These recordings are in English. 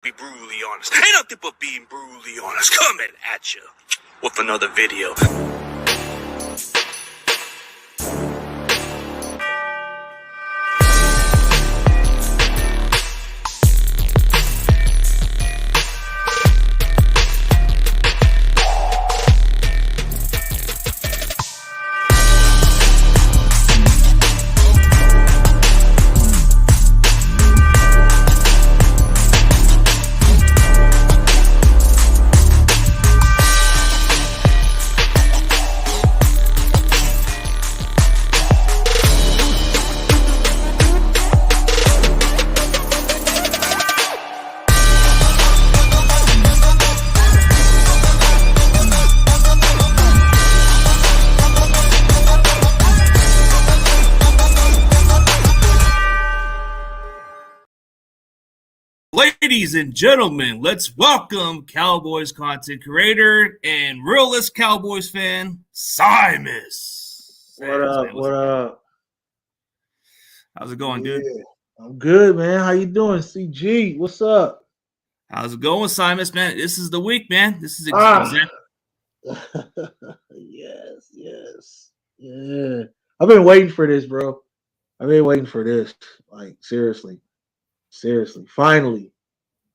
Be brutally honest. Ain't nothing but being brutally honest. Coming at you with another video. Ladies and gentlemen, let's welcome Cowboys content creator and realist Cowboys fan, Simus. What up? What up? How's it going, dude? I'm good, man. How you doing, CG? What's up? How's it going, Simus, man? This is the week, man. This is Yes. Yeah. I've been waiting for this, bro. I've been waiting for this. Like, seriously. Finally.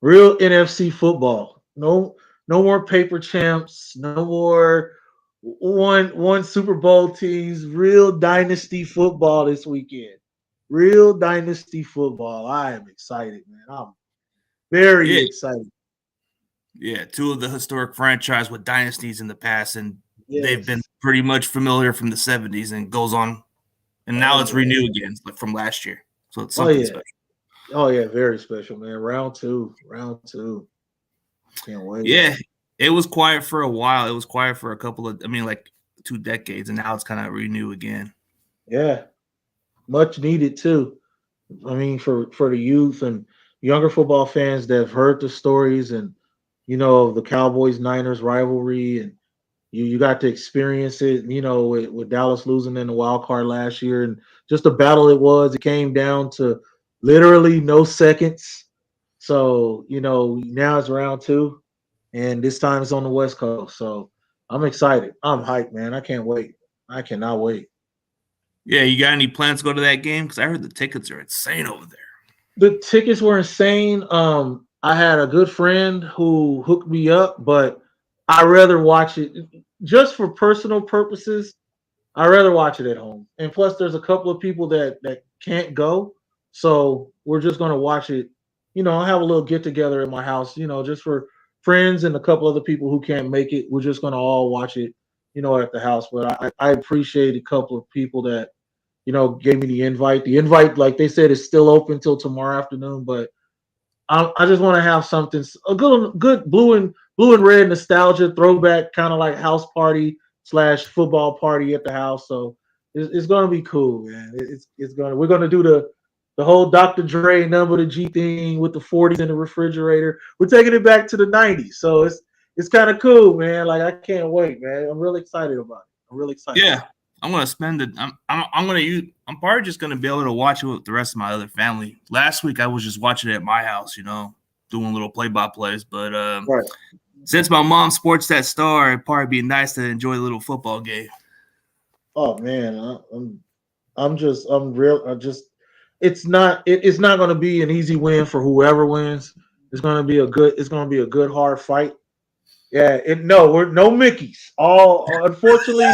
Real NFC football. No more paper champs. No more one Super Bowl teams. Real dynasty football this weekend. Real dynasty football. I am excited, man. I'm very excited. Yeah, two of the historic franchise with dynasties in the past, and they've been pretty much familiar from the 70s and goes on. And now it's renewed again, like from last year. So it's something special. Oh, yeah, very special, man. Round two. Can't wait. Yeah, it was quiet for a while. It was quiet for a couple of, like 2 decades, and now it's kind of renewed again. Yeah, much needed, too. I mean, for the youth and younger football fans that have heard the stories and, the Cowboys-Niners rivalry, and you got to experience it, with Dallas losing in the wild card last year, and just the battle it was. It came down to literally no seconds. So, now it's round two, and this time it's on the West Coast. So I'm excited. I'm hyped, man. I can't wait. I cannot wait. Yeah, you got any plans to go to that game? Because I heard the tickets are insane over there. The tickets were insane. I had a good friend who hooked me up, but I'd rather watch it just for personal purposes. I'd rather watch it at home. And plus, there's a couple of people that can't go. So we're just going to watch it, have a little get together at my house, just for friends and a couple other people who can't make it. We're just going to all watch it, at the house. But I appreciate a couple of people that, gave me the invite. The invite, like they said, is still open till tomorrow afternoon. But I just want to have something, a good blue and red nostalgia throwback, kind of like house party / football party at the house. So it's going to be cool, man. We're going to do the whole Dr. Dre Number the G thing with the 40s in the refrigerator. We're taking it back to the 90s. So it's kind of cool, man. Like, I can't wait, man. I'm really excited about it. I'm really excited. Yeah. I'm gonna spend it. I'm probably just gonna be able to watch it with the rest of my other family. Last week I was just watching it at my house, doing little play-by-plays. But since my mom sports that star, it'd probably be nice to enjoy a little football game. Oh man, it's not going to be an easy win for whoever wins. It's going to be a good hard fight. Yeah, we're no Mickeys. Unfortunately,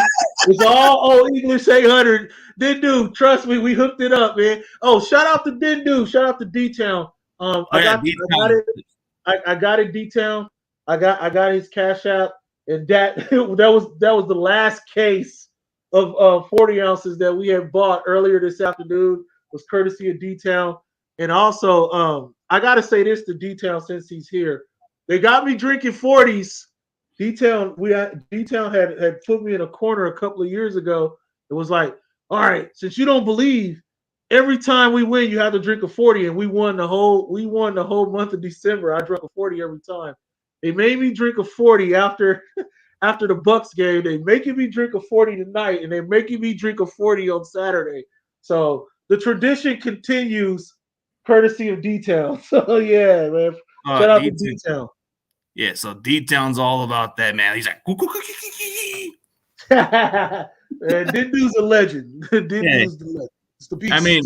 it's all English 800. Dindu, trust me, we hooked it up, man. Oh, shout out to Dindu, shout out to D-Town. I got it, D-Town. I got his cash app, and that was the last case of 40 ounces that we had bought earlier this afternoon. Was courtesy of D-Town. And also, I gotta say this to D-Town since he's here. They got me drinking 40s. D-Town had put me in a corner a couple of years ago. It was like, all right, since you don't believe, every time we win, you have to drink a 40, and we won the whole month of December. I drank a 40 every time. They made me drink a 40 after the Bucks game. They making me drink a 40 tonight, and they're making me drink a 40 on Saturday. So the tradition continues, courtesy of D-Town. So yeah, man. Shout out to D-Town. Yeah, so D-Town's all about that, man. He's like, Dude's a legend. Dude's the legend. It's the beast. I mean,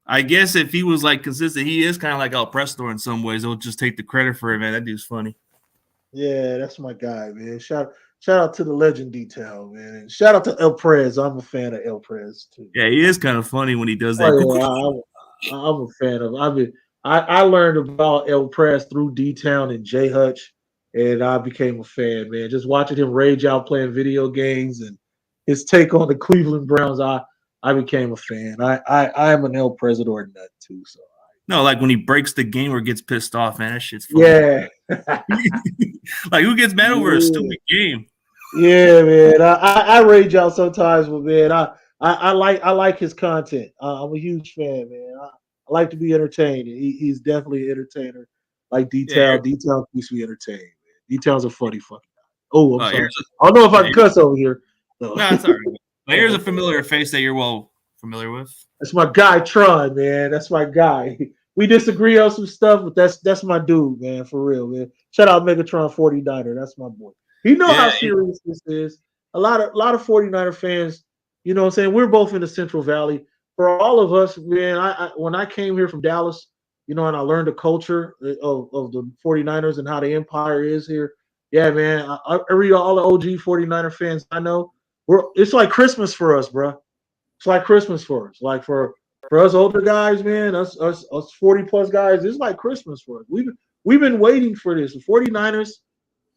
I guess if he was like consistent, he is kind of like El Presto in some ways. He'll just take the credit for it, man. That dude's funny. Yeah, that's my guy, man. Shout out to the legend Detail, man. And shout out to El Prez. I'm a fan of El Prez too. Yeah, he is kind of funny when he does that. I'm a fan of. I learned about El Prez through D-Town and J Hutch, and I became a fan, man. Just watching him rage out playing video games and his take on the Cleveland Browns, I became a fan. I am an El Presidor nut too. So no, like when he breaks the game or gets pissed off, man, that shit's funny. Yeah. Like who gets mad over a stupid game? Yeah, man. I rage out sometimes, but man, I like his content. I'm a huge fan, man. I like to be entertained. He's definitely an entertainer. Like D-Town. D-Town keeps me entertained, man. D-Town's a funny fucking guy. Oh, I'm sorry. I don't know if I can cuss over here. No, it's all right. But here's a familiar face that you're well familiar with. That's my guy, Tron, man. That's my guy. We disagree on some stuff, but that's my dude, man, for real, man. Shout out Megatron 49er. That's my boy. He know how serious this is. A lot of 49er fans, you know what I'm saying? We're both in the Central Valley. For all of us, man, I when I came here from Dallas, you know, and I learned the culture of the 49ers and how the empire is here. Yeah, man. I read all the OG 49er fans I know. It's like Christmas for us, bro. It's like Christmas for us. Like for us older guys, man, us 40 plus guys, it's like Christmas for us. We've been waiting for this. The 49ers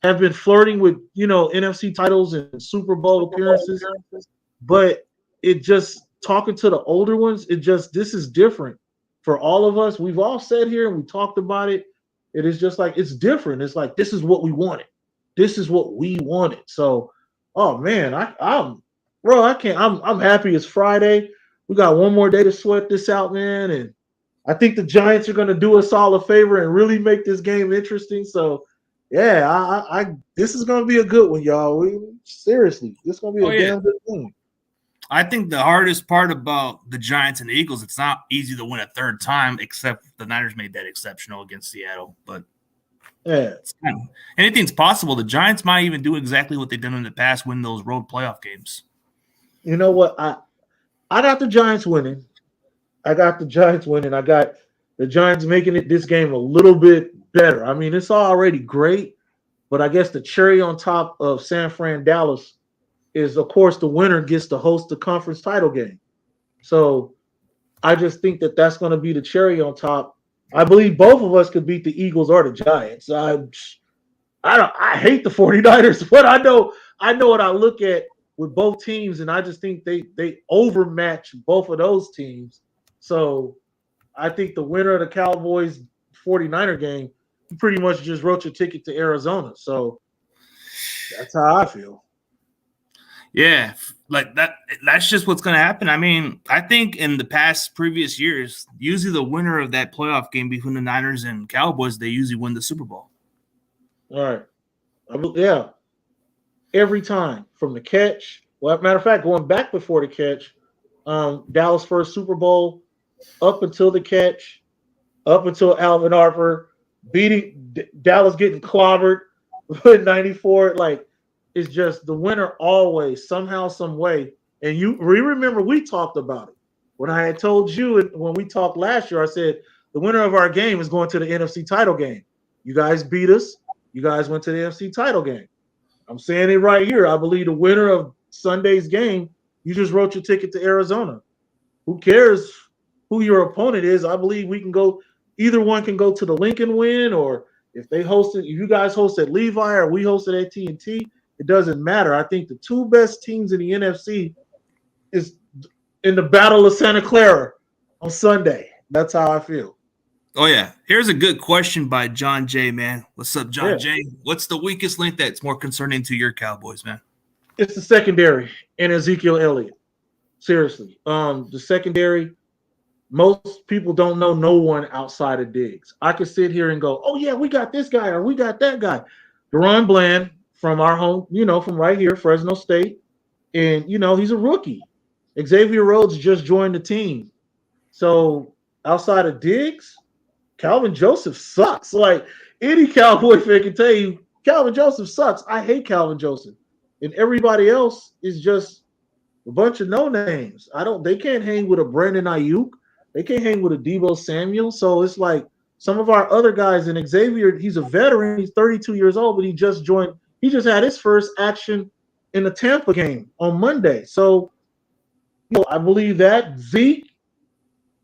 have been flirting with, you know, NFC titles and Super Bowl appearances, but it just talking to the older ones, this is different for all of us. We've all sat here and we talked about it. It is just like it's different. It's like this is what we wanted. This is what we wanted. So, oh man, I'm happy it's Friday. We got one more day to sweat this out, man. And I think the Giants are going to do us all a favor and really make this game interesting. So, yeah, this is going to be a good one, y'all. Seriously, this is going to be a damn good game. I think the hardest part about the Giants and the Eagles, it's not easy to win a third time, except the Niners made that exceptional against Seattle. But yeah, anything's possible. The Giants might even do exactly what they've done in the past, win those road playoff games. You know what? I got the Giants winning. I got the Giants making this game a little bit better. I mean, it's already great, but I guess the cherry on top of San Fran Dallas is, of course, the winner gets to host the conference title game. So I just think that's going to be the cherry on top. I believe both of us could beat the Eagles or the Giants. I hate the 49ers, but I know what I look at with both teams, and I just think they overmatch both of those teams. So I think the winner of the Cowboys 49er game, you pretty much just wrote your ticket to Arizona. So that's how I feel. Yeah, like that's just what's going to happen. I mean, I think in the previous years, usually the winner of that playoff game between the Niners and Cowboys, they usually win the Super Bowl. All right. Yeah. Every time from the catch. Well, matter of fact, going back before the catch, Dallas' first Super Bowl, up until the catch, up until Alvin Harper beating Dallas, getting clobbered with 94. Like, it's just the winner always, somehow, some way. And we remember we talked about it. When I had told you, when we talked last year, I said, the winner of our game is going to the NFC title game. You guys beat us. You guys went to the NFC title game. I'm saying it right here. I believe the winner of Sunday's game, you just wrote your ticket to Arizona. Who cares who your opponent is? I believe we can go, either one can go to the Lincoln win, or if you guys host at Levi or we host at AT&T, it doesn't matter. I think the two best teams in the NFC is in the Battle of Santa Clara on Sunday. That's how I feel. Oh, yeah. Here's a good question by John J., man. What's up, John J.? What's the weakest link that's more concerning to your Cowboys, man? It's the secondary and Ezekiel Elliott. Seriously. The secondary, most people don't know no one outside of Diggs. I could sit here and go, oh, yeah, we got this guy or we got that guy. Deron Bland from our home, from right here, Fresno State. And, he's a rookie. Xavier Rhodes just joined the team. So outside of Diggs, Calvin Joseph sucks. Like, Any Cowboy fan can tell you Calvin Joseph sucks. I hate Calvin Joseph, and everybody else is just a bunch of no names. I don't. They can't hang with a Brandon Ayuk. They can't hang with a Debo Samuel. So it's like some of our other guys. And Xavier, he's a veteran. He's 32 years old, but he just joined. He just had his first action in the Tampa game on Monday. So I believe that Zeke.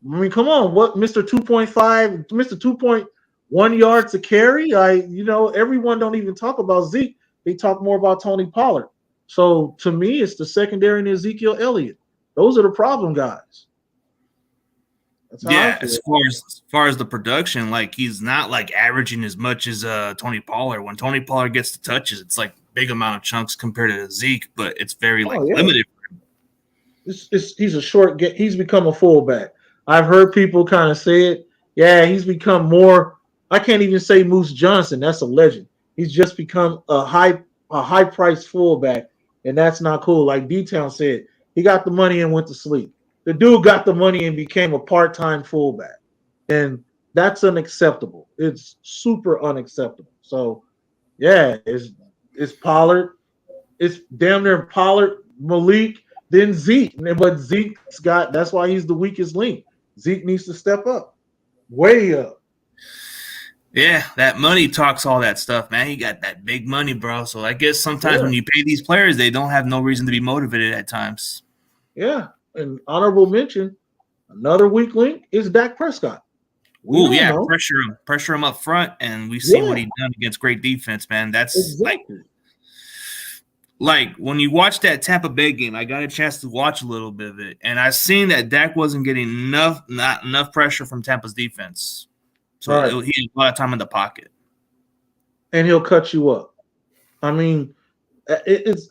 I mean, come on, what Mr. 2.5, Mr. 2.1 yards to carry? Everyone don't even talk about Zeke. They talk more about Tony Pollard. So to me, it's the secondary and Ezekiel Elliott. Those are the problem guys. That's how I feel. As far as the production, like he's not like averaging as much as Tony Pollard. When Tony Pollard gets the touches, it's like big amount of chunks compared to Zeke, but it's very limited. He's a short get. He's become a fullback. I've heard people kind of say it. Yeah, he's become more. I can't even say Moose Johnson. That's a legend. He's just become a high priced fullback, and that's not cool. Like D-Town said, he got the money and went to sleep. The dude got the money and became a part-time fullback, and that's unacceptable. It's super unacceptable. So, yeah, it's Pollard. It's damn near Pollard, Malik, then Zeke. But Zeke's got. That's why he's the weakest link. Zeke needs to step up, way up. Yeah, that money talks all that stuff, man. He got that big money, bro. So I guess sometimes when you pay these players, they don't have no reason to be motivated at times. Yeah, and honorable mention, another weak link is Dak Prescott. Pressure him up front, and we've seen what he's done against great defense, man. That's exactly. Like when you watch that Tampa Bay game, I got a chance to watch a little bit of it, and I seen that Dak wasn't getting not enough pressure from Tampa's defense. So he had a lot of time in the pocket. And he'll cut you up. I mean,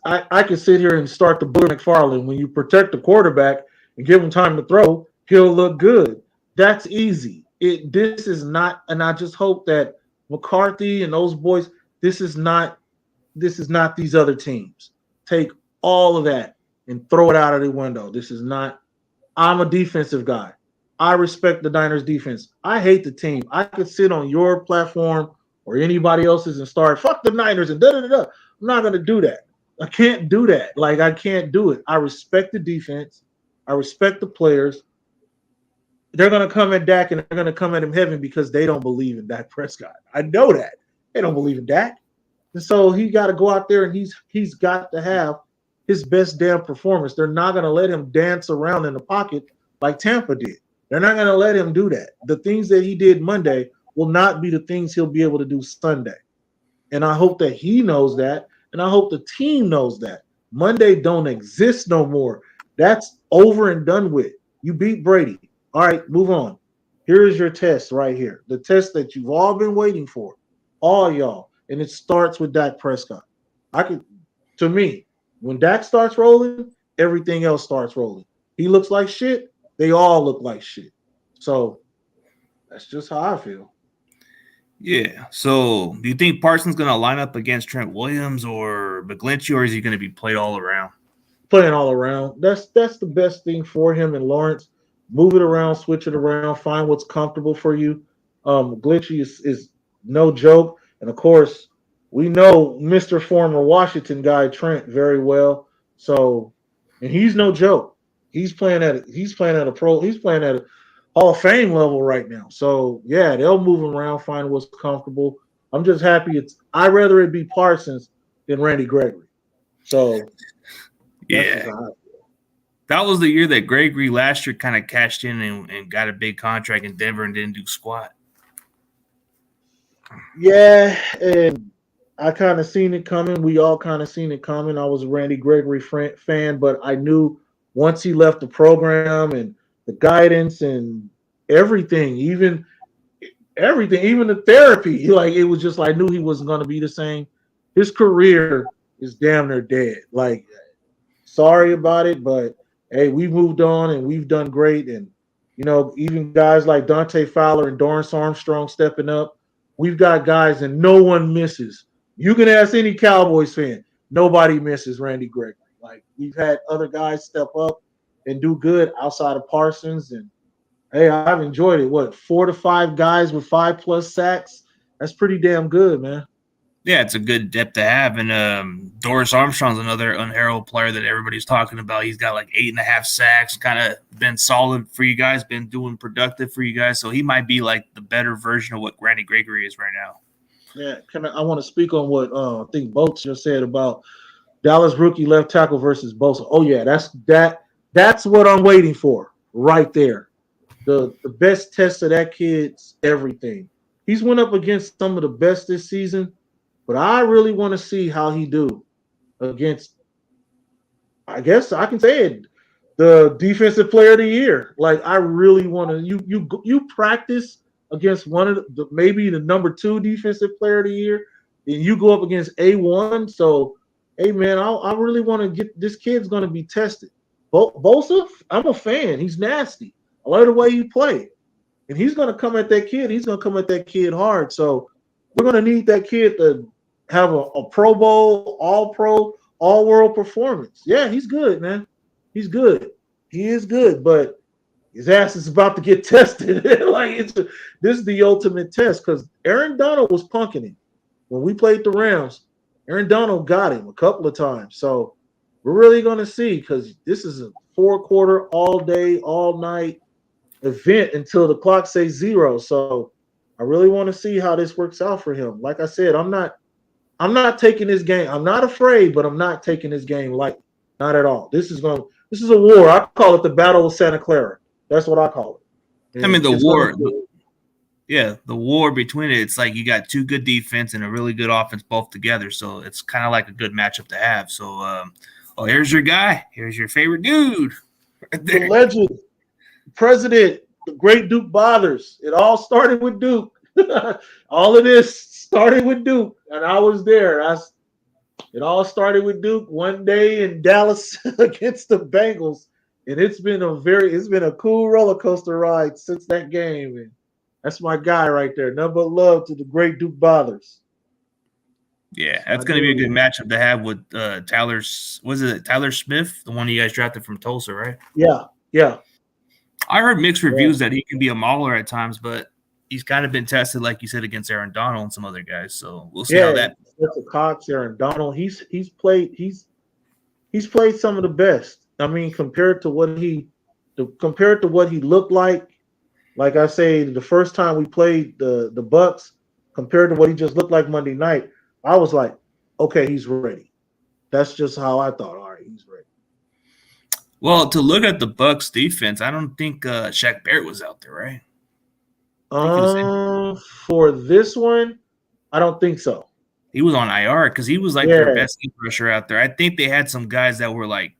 I can sit here and start the Booger McFarland. When you protect the quarterback and give him time to throw, he'll look good. That's easy. This is not, and I just hope that McCarthy and those boys, this is not these other teams. Take all of that and throw it out of the window. This is not. I'm a defensive guy. I respect the Niners defense. I hate the team. I could sit on your platform or anybody else's and start, fuck the Niners and da-da-da-da. I'm not going to do that. I can't do that. Like, I can't do it. I respect the defense. I respect the players. They're going to come at Dak and they're going to come at him heavy because they don't believe in Dak Prescott. I know that. They don't believe in Dak. And so he got to go out there and he's got to have his best damn performance. They're not going to let him dance around in the pocket like Tampa did. They're not going to let him do that. The things that he did Monday will not be the things he'll be able to do Sunday. And I hope that he knows that, and I hope the team knows that. Monday don't exist no more. That's over and done with. You beat Brady. All right, move on. Here is your test right here. The test that you've all been waiting for, all y'all. And it starts with Dak Prescott. To me, when Dak starts rolling, everything else starts rolling. He looks like shit. They all look like shit. So that's just how I feel. Yeah. So do you think Parsons going to line up against Trent Williams or McGlinchey, or is he going to be played all around? Playing all around. That's the best thing for him and Lawrence. Move it around, switch it around, find what's comfortable for you. McGlinchey is no joke. And of course, we know Mr. Former Washington guy Trent very well. So, and he's no joke. He's playing at a Hall of Fame level right now. So yeah, they'll move him around, find what's comfortable. I'm just happy I'd rather it be Parsons than Randy Gregory. So yeah. That was the year that Gregory last year kind of cashed in and got a big contract in Denver and didn't do squat. Yeah, and I kind of seen it coming. We all kind of seen it coming. I was a Randy Gregory fan, but I knew once he left the program and the guidance and everything, even the therapy, like it was just like I knew he wasn't going to be the same. His career is damn near dead. Like, sorry about it, but hey, we moved on and we've done great. And even guys like Dante Fowler and Dorrance Armstrong stepping up. We've got guys and no one misses. You can ask any Cowboys fan. Nobody misses Randy Gregory. Like, we've had other guys step up and do good outside of Parsons. And, hey, I've enjoyed it. 4 to 5 guys with 5+ sacks That's pretty damn good, man. Yeah, it's a good depth to have. And Doris Armstrong's another unheralded player that everybody's talking about. He's got like 8.5 sacks, kind of been solid for you guys, been doing productive for you guys. So he might be like the better version of what Randy Gregory is right now. Yeah, I want to speak on what I think Boats just said about Dallas rookie left tackle versus Bosa. Oh yeah, that's what I'm waiting for right there. The best test of that kid's everything. He's went up against some of the best this season, but I really want to see how he do against, I guess I can say it, the defensive player of the year. Like I really want to you practice against one of the maybe the number 2 defensive player of the year, and you go up against A1. So, hey man, I really want to get this kid's going to be tested. Bosa, I'm a fan. He's nasty. I like the way he played, and he's going to come at that kid. He's going to come at that kid hard. So we're going to need that kid to have a Pro Bowl, All Pro, All World performance. Yeah, he's good, man. He's good. He is good, but his ass is about to get tested. This is the ultimate test because Aaron Donald was punking him when we played the Rams. Aaron Donald got him a couple of times. So we're really going to see because this is a 4-quarter, all day, all night event until the clock says 0. So I really want to see how this works out for him. Like I said, I'm not taking this game. I'm not afraid, but I'm not taking this game lightly. Not at all. This is a war. I call it the Battle of Santa Clara. That's what I call it. And I mean the war. The war between it. It's like you got 2 good defense and a really good offense both together. So it's kind of like a good matchup to have. So, here's your guy. Here's your favorite dude. Right there. The legend, president, the great Duke Bothers. It all started with Duke. All of this started with Duke, and I was there. It all started with Duke one day in Dallas against the Bengals, and it's been a cool roller coaster ride since that game. And that's my guy right there. Nothing but love to the great Duke Bothers. Yeah, that's going to be a good matchup to have with Tyler. Was it Tyler Smith, the one you guys drafted from Tulsa, right? Yeah. I heard mixed reviews that he can be a mauler at times, but he's kind of been tested, like you said, against Aaron Donald and some other guys. So we'll see how that. Cox, Aaron Donald, he's played some of the best. I mean, compared to what he looked like I say, the first time we played the Bucks, compared to what he just looked like Monday night, I was like, okay, he's ready. That's just how I thought. All right, he's ready. Well, to look at the Bucks defense, I don't think Shaq Barrett was out there, right? For this one, I don't think so. He was on IR because he was like their best rusher out there. I think they had some guys that were like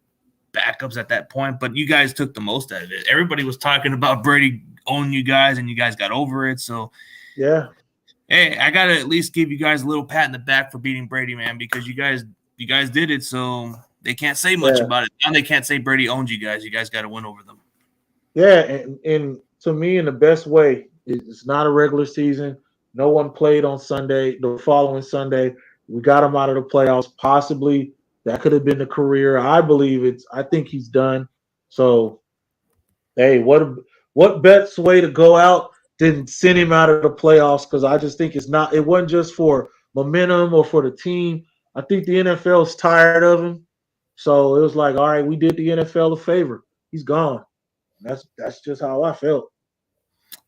backups at that point, but you guys took the most out of it. Everybody was talking about Brady owning you guys, and you guys got over it. So, yeah. Hey, I gotta at least give you guys a little pat in the back for beating Brady, man, because you guys did it. So they can't say much about it. Now they can't say Brady owned you guys. You guys got to win over them. Yeah, and to me, in the best way, it's not a regular season. No one played on Sunday. The following Sunday, we got him out of the playoffs. Possibly that could have been the career. I think he's done. So, hey, what best way to go out than send him out of the playoffs? Because I just think it wasn't just for momentum or for the team. I think the NFL's tired of him. So it was like, all right, we did the NFL a favor. He's gone. That's just how I felt.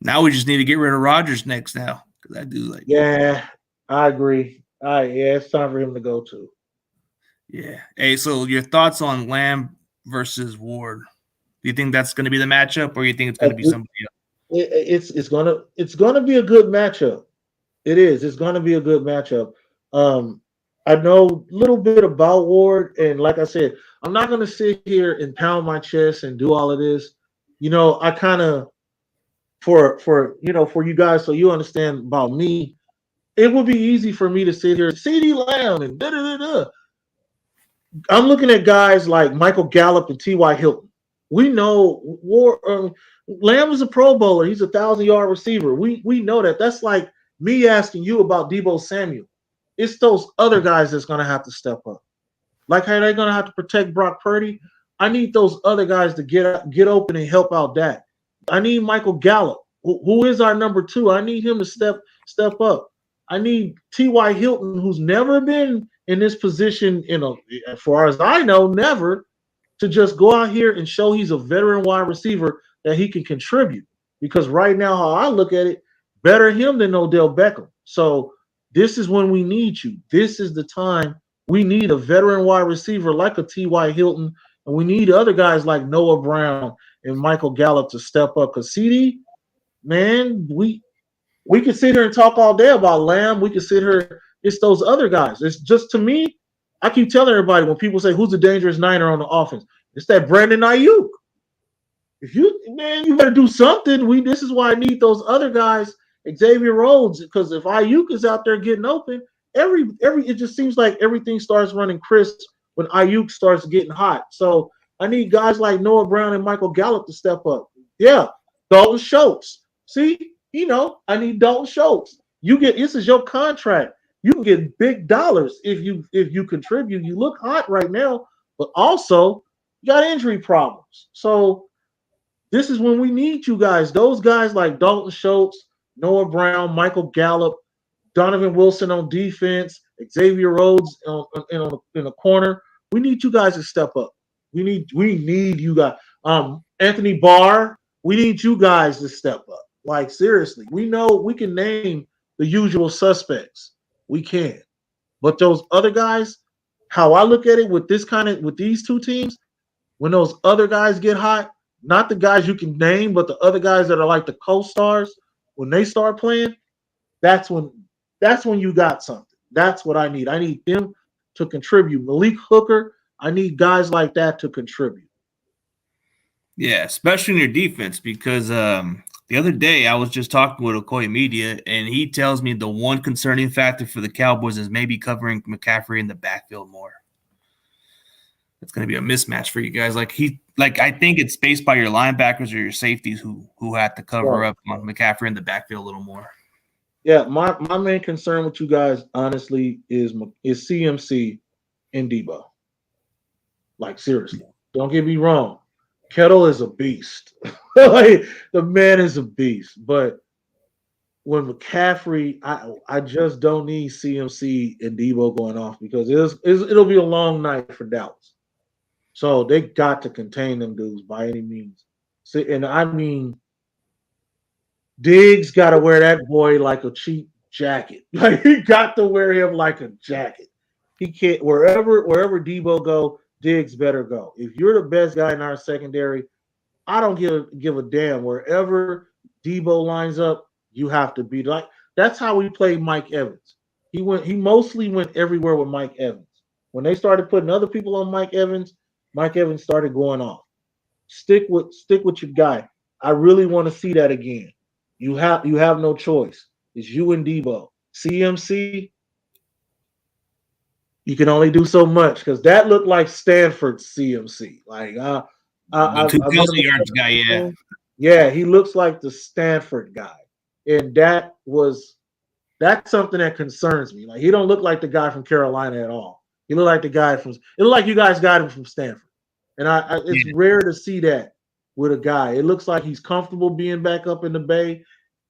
Now we just need to get rid of Rodgers next now. Because I do like. Yeah, I agree. It's time for him to go too. Yeah. Hey, so your thoughts on Lamb versus Ward? Do you think that's going to be the matchup, or you think it's going to be somebody else? It's gonna be a good matchup. It is. It's gonna be a good matchup. I know a little bit about Ward, and like I said, I'm not gonna sit here and pound my chest and do all of this. I kind of for you guys, so you understand about me. It would be easy for me to sit here, CeeDee Lamb, and da da da da. I'm looking at guys like Michael Gallup and T.Y. Hilton. We know Lamb is a Pro Bowler. He's a 1,000-yard receiver. We know that. That's like me asking you about Deebo Samuel. It's those other guys that's going to have to step up. Like how they're going to have to protect Brock Purdy. I need those other guys to get open and help out Dak. I need Michael Gallup, who is our number 2. I need him to step up. I need T.Y. Hilton, who's never been in this position as far as I know, never, to just go out here and show he's a veteran wide receiver that he can contribute. Because right now, how I look at it, better him than Odell Beckham. So this is when we need you. This is the time we need a veteran wide receiver like a T.Y. Hilton, and we need other guys like Noah Brown and Michael Gallup to step up. Because CD, man, we can sit here and talk all day about Lamb. We can sit here. It's those other guys. It's just, to me, I keep telling everybody when people say who's the dangerous Niner on the offense, it's that Brandon Ayuk. If you better do something. This is why I need those other guys, Xavier Rhodes, because if Ayuk is out there getting open, it just seems like everything starts running crisp when Ayuk starts getting hot. So I need guys like Noah Brown and Michael Gallup to step up. Yeah, Dalton Schultz. See, I need Dalton Schultz. This is your contract. You can get big dollars if you contribute. You look hot right now, but also you got injury problems. So this is when we need you guys. Those guys like Dalton Schultz, Noah Brown, Michael Gallup, Donovan Wilson on defense, Xavier Rhodes in the corner. We need you guys to step up. We need you guys. Anthony Barr, we need you guys to step up. Like, seriously, we know we can name the usual suspects. We can. But those other guys, how I look at it with these two teams, when those other guys get hot, not the guys you can name, but the other guys that are like the co-stars, when they start playing, that's when you got something. That's what I need. I need them to contribute. Malik Hooker, I need guys like that to contribute. Yeah, especially in your defense, because the other day I was just talking with Okoye Media, and he tells me the one concerning factor for the Cowboys is maybe covering McCaffrey in the backfield more. It's going to be a mismatch for you guys. I think it's spaced by your linebackers or your safeties who have to cover up on McCaffrey in the backfield a little more. Yeah, my main concern with you guys, honestly, is CMC and Debo. Like, seriously, don't get me wrong. Kettle is a beast. Like, the man is a beast. But when McCaffrey, I just don't need CMC and Debo going off, because it'll be a long night for Dallas. So they got to contain them dudes by any means. And I mean, Diggs got to wear that boy like a cheap jacket. Like, he got to wear him like a jacket. He can't, wherever Debo go, Diggs better go. If you're the best guy in our secondary, I don't give a damn. Wherever Debo lines up, you have to be like. That's how we played Mike Evans. He mostly went everywhere with Mike Evans. When they started putting other people on Mike Evans started going off. Stick with your guy. I really want to see that again. You have no choice. It's you and Debo. CMC, you can only do so much, because that looked like Stanford's CMC. Like, the 2,000 yards guy, yeah. Yeah, he looks like the Stanford guy. And that's something that concerns me. Like, he don't look like the guy from Carolina at all. He looked like it looked like you guys got him from Stanford. And it's rare to see that with a guy. It looks like he's comfortable being back up in the Bay.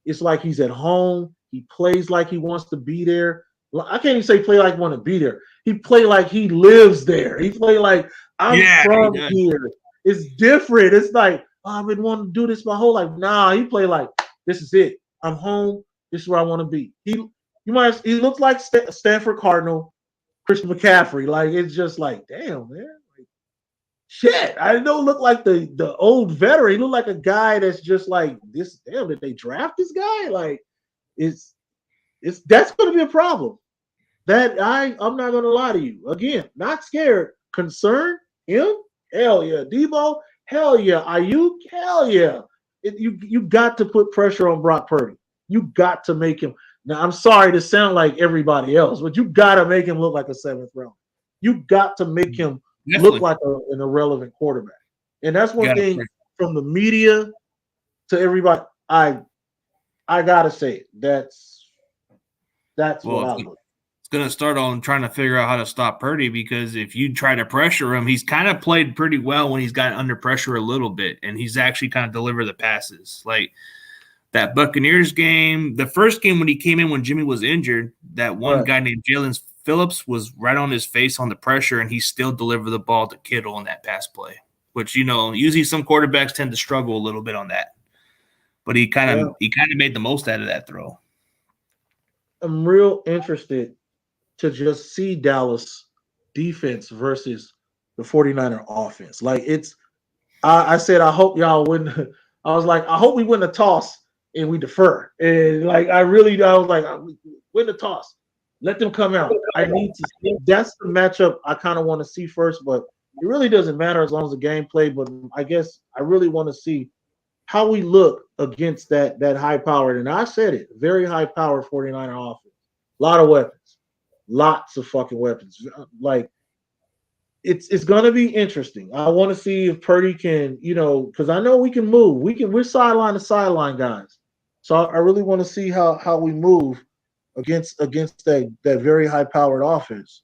It's like he's at home. He plays like he wants to be there. I can't even say play like he want to be there. He play like he lives there. He play like, I'm from here. It's different. It's like, I've been wanting to do this my whole life. Nah, he play like, this is it. I'm home. This is where I want to be. He looks like Stanford Cardinal, Christian McCaffrey. Like, it's just like, damn, man. Like, shit. I don't look like the old veteran. He look like a guy that's just like, this. Damn, did they draft this guy? Like, that's going to be a problem. That I'm not going to lie to you. Again, not scared. Concerned? Him? Hell yeah. Debo? Hell yeah. Ayuk? Hell yeah. You got to put pressure on Brock Purdy. You got to make him. Now, I'm sorry to sound like everybody else, but you got to make him look like a 7th round. You got to make him look like an irrelevant quarterback. And that's one thing from the media to everybody. I got to say it. That's what I look. It's going to start on trying to figure out how to stop Purdy, because if you try to pressure him, he's kind of played pretty well when he's gotten under pressure a little bit, and he's actually kind of delivered the passes. Like, that Buccaneers game, the first game when he came in when Jimmy was injured, that one guy named Jalen Phillips was right on his face on the pressure, and he still delivered the ball to Kittle in that pass play, which, usually some quarterbacks tend to struggle a little bit on that. But he kind of made the most out of that throw. I'm real interested to just see Dallas defense versus the 49er offense. Like I said, I hope y'all wouldn't. I was like, I hope we win the toss and we defer. And like, I was like, win the toss. Let them come out. I need to see. That's the matchup I kind of want to see first, but it really doesn't matter as long as the game play. But I guess I really want to see how we look against that high-powered, and I said it, very high-powered 49er offense. A lot of weapons. Lots of fucking weapons. Like, it's gonna be interesting. I want to see if Purdy can, because I know we can move. We're sideline to sideline guys. So I really want to see how we move against that very high-powered offense.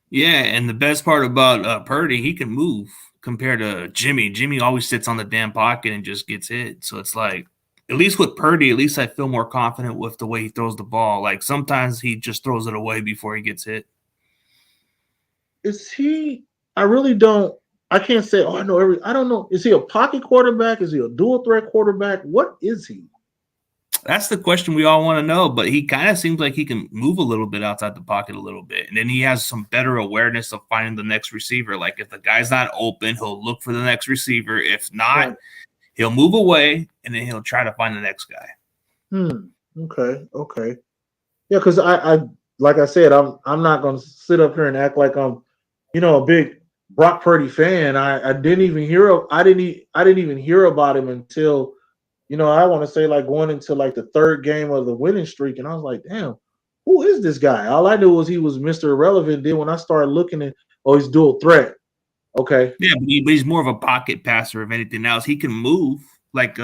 Yeah, and the best part about Purdy, he can move compared to Jimmy. Jimmy always sits on the damn pocket and just gets hit. So it's like, at least with Purdy, at least I feel more confident with the way he throws the ball. Like sometimes he just throws it away before he gets hit. Is he? I really don't. I can't say. Oh, I don't know. Is he a pocket quarterback? Is he a dual threat quarterback? What is he? That's the question we all want to know. But he kind of seems like he can move a little bit outside the pocket a little bit, and then he has some better awareness of finding the next receiver. Like if the guy's not open, he'll look for the next receiver. If not, he'll move away and then he'll try to find the next guy. Okay. Yeah, because I like I said, I'm not going to sit up here and act like I'm, a big Brock Purdy fan. I didn't even hear about him until, I want to say like going into like the third game of the winning streak, and I was like, damn, who is this guy? All I knew was he was Mr. Irrelevant. Then when I started looking at, he's dual threat. Okay. Yeah, but he's more of a pocket passer if anything else. He can move like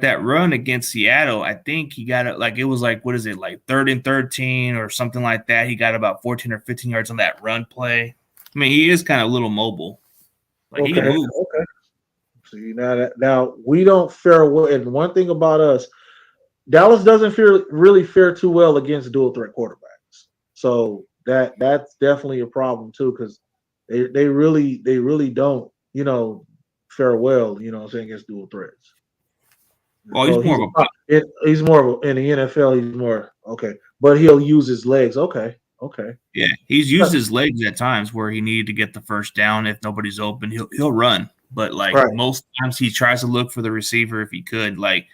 that run against Seattle. I think he got it it was like, what is it, like 3rd and 13 or something like that. He got about 14 or 15 yards on that run play. I mean, he is kind of a little mobile. He can move. Okay. See, now we don't fare well. And one thing about us, Dallas doesn't really fare too well against dual threat quarterbacks. So that's definitely a problem too, because they really don't, fare well, against dual threats. Well, he's more of in the NFL. He's more okay, but he'll use his legs. Okay. Yeah, he's used his legs at times where he needed to get the first down. If nobody's open, he'll run. But most times he tries to look for the receiver if he could. Like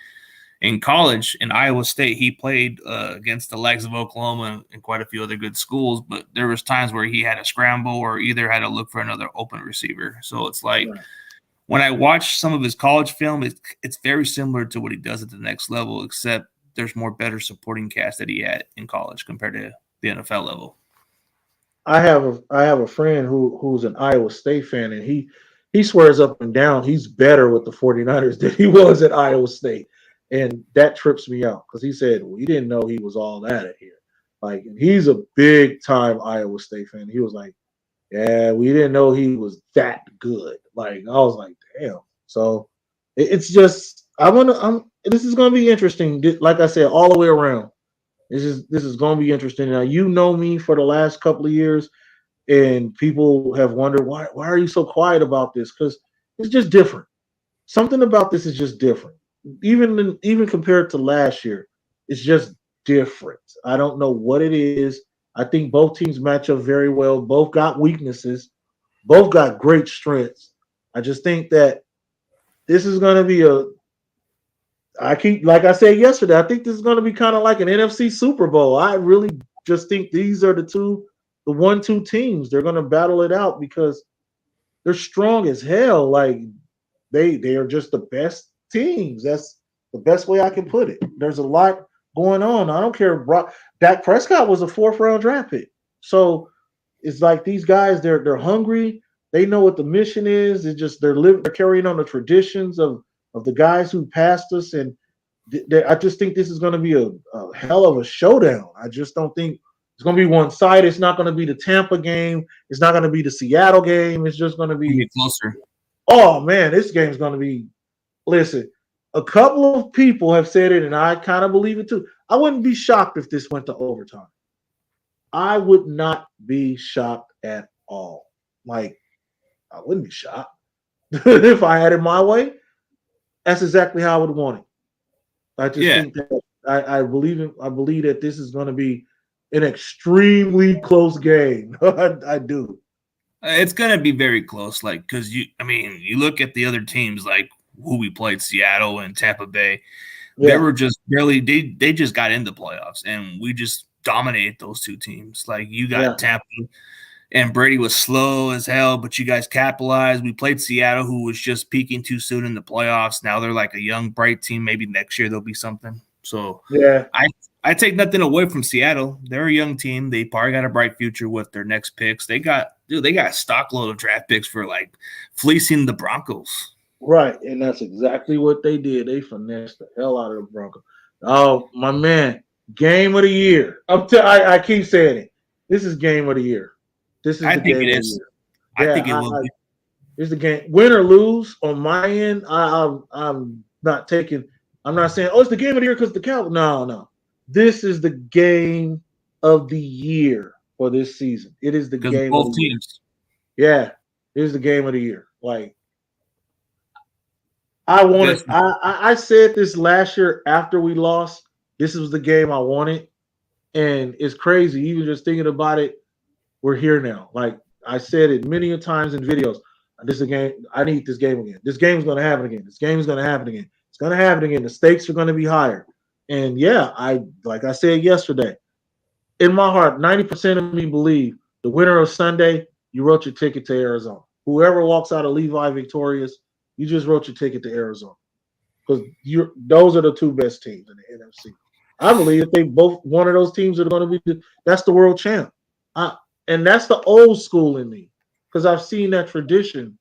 in college in Iowa State, he played against the likes of Oklahoma and quite a few other good schools. But there was times where he had to scramble or either had to look for another open receiver. So it's like. Right. When I watch some of his college film, it's very similar to what he does at the next level, except there's more better supporting cast that he had in college compared to the NFL level. I have a friend who's an Iowa State fan, and he swears up and down he's better with the 49ers than he was at Iowa State. And that trips me out because he said, we didn't know he was all that at here. Like, he's a big time Iowa State fan. He was like, yeah, we didn't know he was that good. Like, I was like, damn. So it's just this is gonna be interesting. Like I said, all the way around. This is gonna be interesting. Now, you know me for the last couple of years, and people have wondered why are you so quiet about this? Because it's just different. Something about this is just different. Even compared to last year, it's just different. I don't know what it is. I think both teams match up very well. Both got weaknesses. Both got great strengths. I just think that this is going to be like I said yesterday, I think this is going to be kind of like an NFC Super Bowl. I really just think these are the 1-2 teams. They're going to battle it out because they're strong as hell. Like they are just the best teams. That's the best way I can put it. There's a lot going on. I don't care. Dak Prescott was a 4th-round draft pick. So it's like these guys, they're hungry. They know what the mission is. It's just they're carrying on the traditions of the guys who passed us. And I just think this is going to be a hell of a showdown. I just don't think it's going to be one side. It's not going to be the Tampa game. It's not going to be the Seattle game. It's just going to be closer. Oh man, this game's going to be listen, a couple of people have said it, and I kind of believe it too. I wouldn't be shocked if this went to overtime. I would not be shocked at all. Like, I wouldn't be shocked. If I had it my way, that's exactly how I would want it. I just think that I believe that this is going to be an extremely close game. I do. It's gonna be very close, like because you look at the other teams like who we played, Seattle and Tampa Bay. Yeah. They were just barely they just got into playoffs, and we just dominated those two teams. Like you got Tampa, and Brady was slow as hell, but you guys capitalized. We played Seattle, who was just peaking too soon in the playoffs. Now they're like a young, bright team. Maybe next year there'll be something. So yeah, I take nothing away from Seattle. They're a young team. They probably got a bright future with their next picks. They got a stockload of draft picks for like fleecing the Broncos. Right, and that's exactly what they did. They finessed the hell out of the Broncos. Oh, my man, game of the year. I keep saying it. This is game of the year. This is the game of the year. I think it will be. It's the game. Win or lose on my end, I'm not taking. I'm not saying, oh, it's the game of the year because the Cowboys. No. This is the game of the year for this season. It is the game of the year. Yeah, it is the game of the year. Like, I said this last year after we lost. This was the game I wanted. And it's crazy. Even just thinking about it, we're here now. Like I said it many a times in videos. This is a game. I need this game again. This game is going to happen again. This game is going to happen again. It's going to happen again. The stakes are going to be higher. And yeah, like I said yesterday, in my heart, 90% of me believe the winner of Sunday, you wrote your ticket to Arizona. Whoever walks out of Levi victorious, you just wrote your ticket to Arizona. Because those are the two best teams in the NFC. I believe if they both one of those teams are going to be that's the world champ. And that's the old school in me. Because I've seen that tradition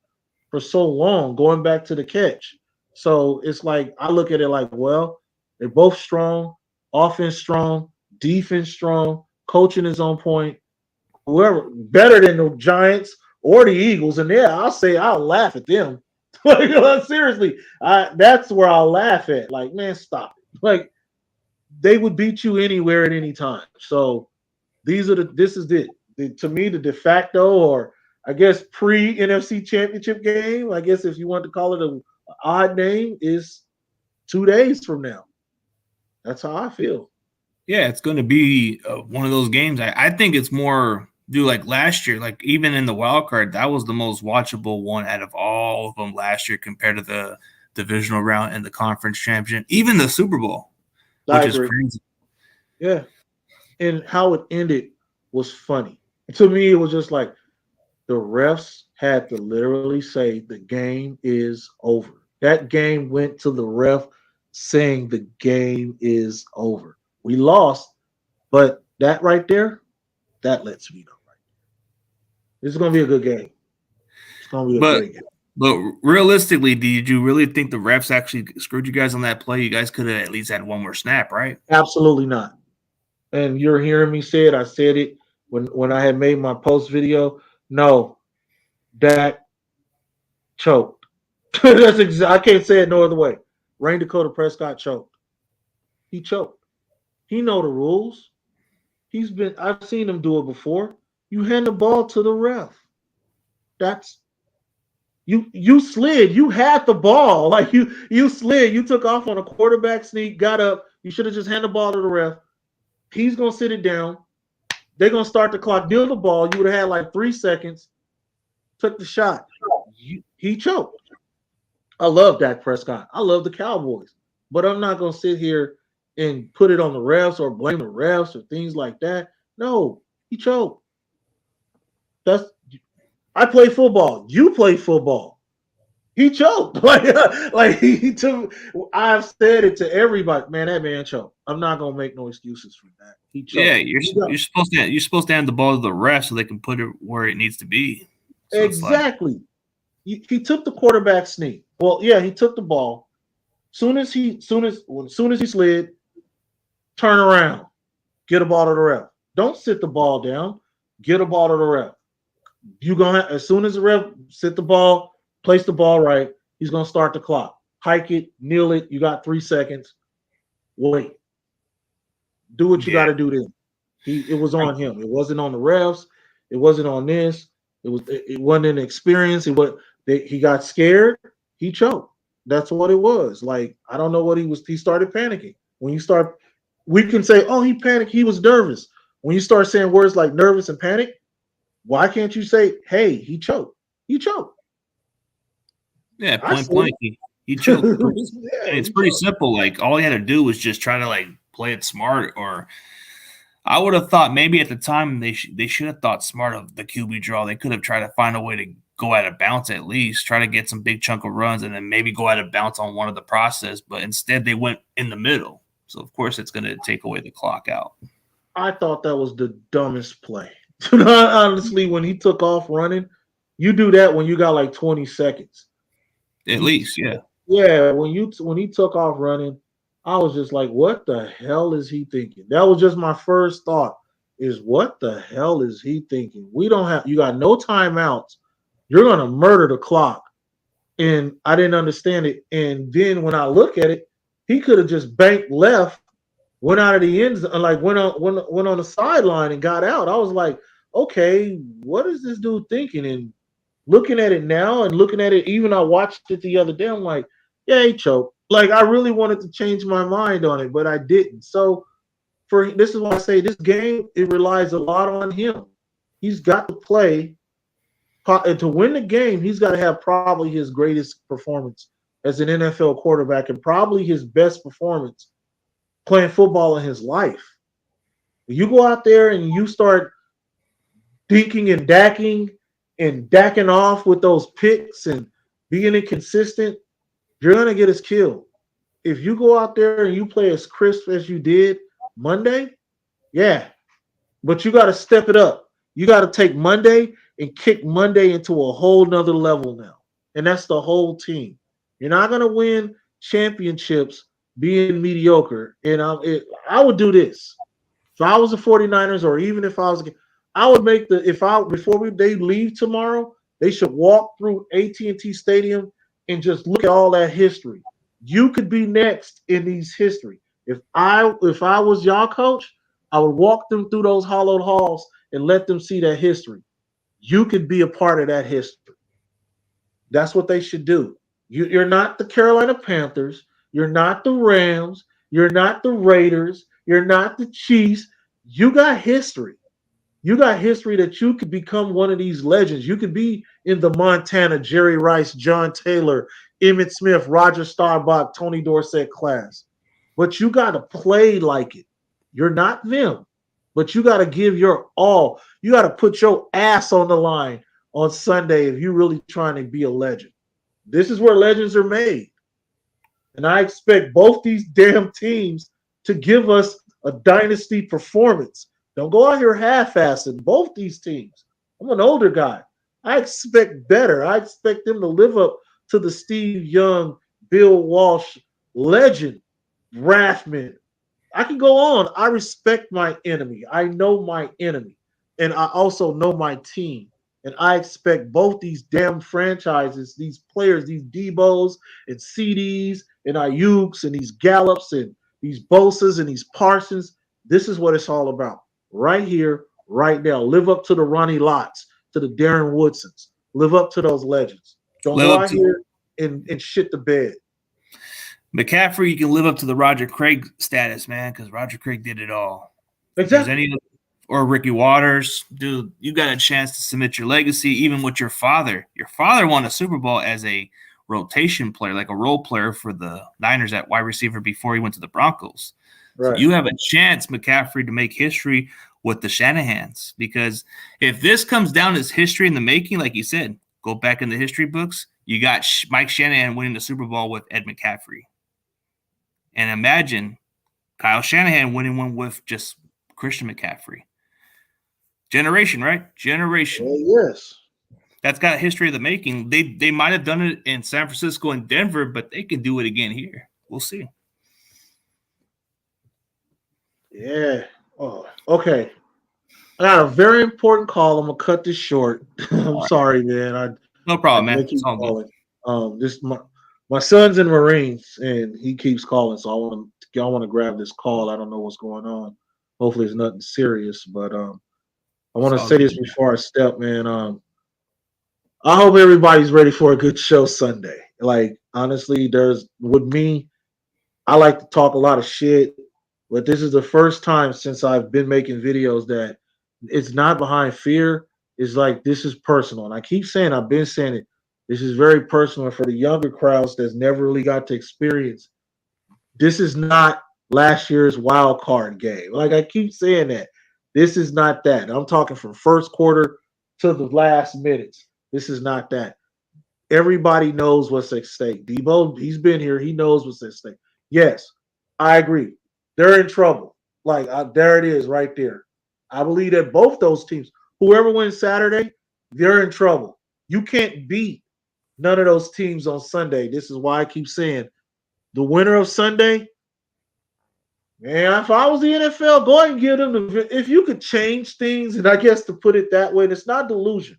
for so long, going back to the catch. So it's like I look at it like, well, they're both strong, offense strong, defense strong, coaching is on point. Whoever better than the Giants or the Eagles, and yeah, I'll laugh at them. Like seriously, that's where I'll laugh at. Like, man, stop it. Like they would beat you anywhere at any time. So this is it. To me, the de facto, or I guess pre-NFC championship game, I guess if you want to call it an odd name, is 2 days from now. That's how I feel. Yeah, it's going to be one of those games. I think it's more like last year, like even in the wild card, that was the most watchable one out of all of them last year compared to the divisional round and the conference championship, even the Super Bowl, which is crazy. Yeah. And how it ended was funny. To me, it was just like the refs had to literally say the game is over. That game went to the ref saying the game is over. We lost, but that right there, that lets me know right there. This is going to be a good game. It's going to be a great game. But realistically, did you really think the refs actually screwed you guys on that play? You guys could have at least had one more snap, right? Absolutely not. And you're hearing me say it. I said it when I had made my post video. No, Dak choked. I can't say it no other way. Rain Dakota Prescott choked. He choked. He know the rules. I've seen him do it before. You hand the ball to the ref. That's you slid. You had the ball. Like you slid. You took off on a quarterback sneak, got up. You should have just handed the ball to the ref. He's gonna sit it down. They're gonna start the clock, deal the ball. You would have had like 3 seconds. Took the shot. He choked. I love Dak Prescott. I love the Cowboys. But I'm not gonna sit here and put it on the refs or blame the refs or things like that. No, he choked. I play football. You play football. He choked. Like he took. I've said it to everybody. Man, that man choked. I'm not gonna make no excuses for that. He choked. Yeah, you're supposed to hand the ball to the ref so they can put it where it needs to be. So exactly. He took the quarterback sneak. Well, yeah, he took the ball. Soon as he slid, turn around, get a ball to the ref. Don't sit the ball down. Get a ball to the ref. As soon as the ref sit the ball, place the ball right, he's gonna start the clock. hike it, kneel it. You got 3 seconds. Wait. Do what you got to do then. It was on him. It wasn't on the refs. It wasn't on this. It wasn't an experience. He got scared. He choked. That's what it was. Like, I don't know what he was. He started panicking. We can say, oh, he panicked. He was nervous. When you start saying words like nervous and panic, why can't you say, hey, he choked? He choked. Yeah, point blank. He choked. It's pretty simple. Like, all he had to do was just try to, like, play it smart. Or I would have thought maybe at the time they should have thought smart of the QB draw. They could have tried to find a way to go out of bounds at least, try to get some big chunk of runs, and then maybe go out of bounds on one of the process. But instead, they went in the middle. So, of course, it's going to take away the clock out. I thought that was the dumbest play. Honestly, when he took off running, you do that when you got like 20 seconds. At least, yeah. Yeah, when he took off running, I was just like, what the hell is he thinking? That was just my first thought, is what the hell is he thinking? You got no timeouts. You're going to murder the clock. And I didn't understand it. And then when I look at it, he could have just banked left, went out of the end zone, like went on the sideline and got out. I was like, okay, what is this dude thinking? And looking at it now and looking at it, even I watched it the other day, I'm like, yeah, he choked. Like, I really wanted to change my mind on it, but I didn't. So this is why I say this game, it relies a lot on him. He's got to play. And to win the game, he's got to have probably his greatest performance as an NFL quarterback and probably his best performance playing football in his life. You go out there and you start dinking and dacking off with those picks and being inconsistent, you're going to get us killed. If you go out there and you play as crisp as you did Monday, yeah, but you got to step it up. You got to take Monday and kick Monday into a whole nother level now. And that's the whole team. You're not going to win championships being mediocre. And I would do this. If I was the 49ers, or even if I would make they leave tomorrow, they should walk through AT&T Stadium and just look at all that history. You could be next in these history. If I was y'all coach, I would walk them through those hollowed halls and let them see that history. You could be a part of that history. That's what they should do. You're not the Carolina Panthers. You're not the Rams. You're not the Raiders. You're not the Chiefs. You got history. You got history that you could become one of these legends. You could be in the Montana, Jerry Rice, John Taylor, Emmitt Smith, Roger Staubach, Tony Dorsett class. But you got to play like it. You're not them. But you got to give your all. You got to put your ass on the line on Sunday if you're really trying to be a legend. This is where legends are made. And I expect both these damn teams to give us a dynasty performance. Don't go out here half-assing both these teams. I'm an older guy. I expect better. I expect them to live up to the Steve Young, Bill Walsh legend, Rathman. I can go on. I respect my enemy. I know my enemy. And I also know my team. And I expect both these damn franchises, these players, these Debos and CDs and Ayuks and these Gallups and these Bosas and these Parsons. This is what it's all about. Right here, right now. Live up to the Ronnie Lotts, to the Darren Woodsons. Live up to those legends. Don't go out here and shit the bed. McCaffrey, you can live up to the Roger Craig status, man, because Roger Craig did it all. Exactly. Or Ricky Waters, dude, you got a chance to submit your legacy, even with your father. Your father won a Super Bowl as a rotation player, like a role player for the Niners at wide receiver before he went to the Broncos. Right. So you have a chance, McCaffrey, to make history with the Shanahans, because if this comes down as history in the making, like you said, go back in the history books, you got Mike Shanahan winning the Super Bowl with Ed McCaffrey. And imagine Kyle Shanahan winning one with just Christian McCaffrey. Generation, right? Generation. Yes. That's got a history of the making. They might have done it in San Francisco and Denver, but they can do it again here. We'll see. Yeah. Oh, okay. I got a very important call. I'm gonna cut this short. I'm sorry, man. No problem, man. It's all good. This my My son's in Marines, and he keeps calling, so I want to grab this call. I don't know what's going on. Hopefully, it's nothing serious, but I want to say this before I step, man. I hope everybody's ready for a good show Sunday. Like, honestly, with me, I like to talk a lot of shit, but this is the first time since I've been making videos that it's not behind fear. It's like this is personal. And I keep saying, I've been saying it. This is very personal. And for the younger crowds that's never really got to experience, this is not last year's wild card game. Like I keep saying that. This is not that. I'm talking from first quarter to the last minutes. This is not that. Everybody knows what's at stake. Debo, he's been here. He knows what's at stake. Yes, I agree. They're in trouble. Like there it is, right there. I believe that both those teams, whoever wins Saturday, they're in trouble. You can't beat none of those teams on Sunday. This is why I keep saying the winner of Sunday. Man, if I was the NFL, go ahead and give them if you could change things, and I guess to put it that way, and it's not delusion.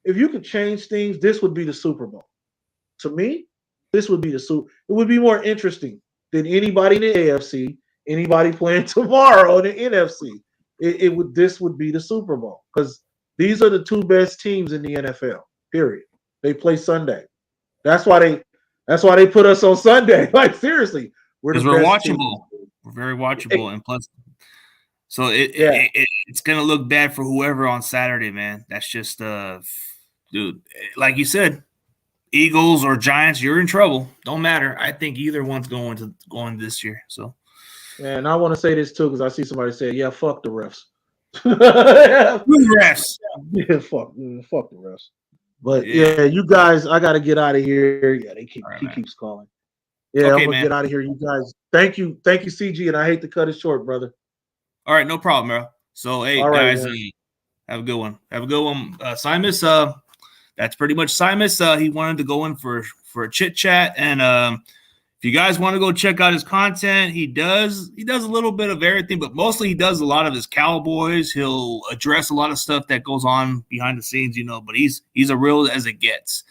If you could change things, this would be the Super Bowl. To me, this would be the Super. It would be more interesting than anybody in the AFC, anybody playing tomorrow in the NFC. This would be the Super Bowl because these are the two best teams in the NFL. Period. They play Sunday. That's why they put us on Sunday. Like seriously, we're watchable. We're very watchable, and plus, so it's gonna look bad for whoever on Saturday, man. That's just dude. Like you said, Eagles or Giants, you're in trouble. Don't matter. I think either one's going this year. So, and I want to say this too because I see somebody say, "Yeah, fuck the refs." refs. Yeah, fuck the refs. But yeah, you guys, I got to get out of here. Yeah, he keeps calling. Yeah, okay, I'm gonna get out of here. You guys, thank you, CG, and I hate to cut it short, brother. All right, no problem, bro. So, hey, guys, have a good one. Have a good one, Simus. That's pretty much Simus. He wanted to go in for a chit chat, and if you guys want to go check out his content, he does a little bit of everything, but mostly he does a lot of his Cowboys. He'll address a lot of stuff that goes on behind the scenes, but he's a real as it gets.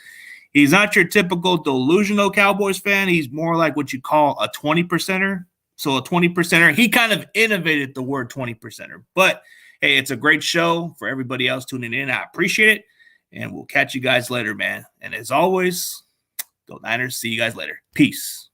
He's not your typical delusional Cowboys fan. He's more like what you call a 20%er. So a 20%er, he kind of innovated the word 20%er. But, hey, it's a great show for everybody else tuning in. I appreciate it. And we'll catch you guys later, man. And as always, go Niners. See you guys later. Peace.